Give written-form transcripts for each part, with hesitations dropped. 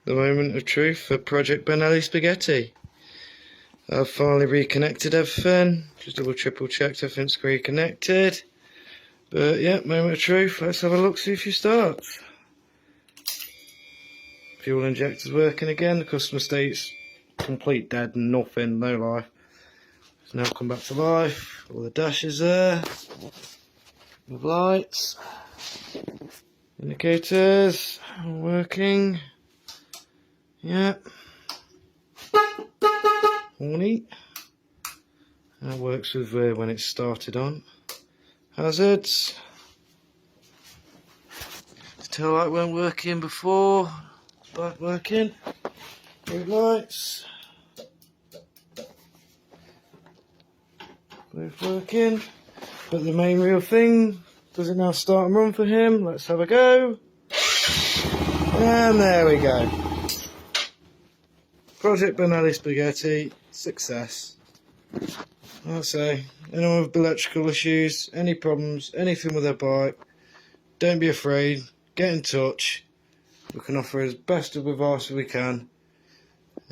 The moment of truth for Project Benelli Spaghetti. I've finally reconnected everything. Just triple checked everything's reconnected. But yeah, moment of truth. Let's have a look, see if you start. Fuel injector's working again. The customer states complete dead, nothing, no life. It's now come back to life. All the dashes there. With lights. Indicators working. Yep. All neat. That works with when it's started on. Hazards. The tail light weren't working before. It's back working. Brake lights. Both working. But the main real thing, does it now start and run for him? Let's have a go. And there we go. Project Benelli Spaghetti, success. I'll say, anyone with electrical issues, any problems, anything with their bike, don't be afraid, get in touch. We can offer as best of advice as we can.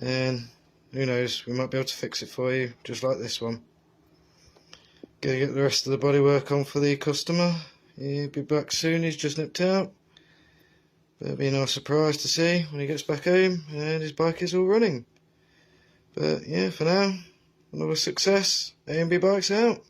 And who knows, we might be able to fix it for you, just like this one. Gonna get the rest of the bodywork on for the customer. He'll be back soon, he's just nipped out. But it'll be a nice surprise to see when he gets back home and his bike is all running. But yeah, for now, another success. A&B Bikes out.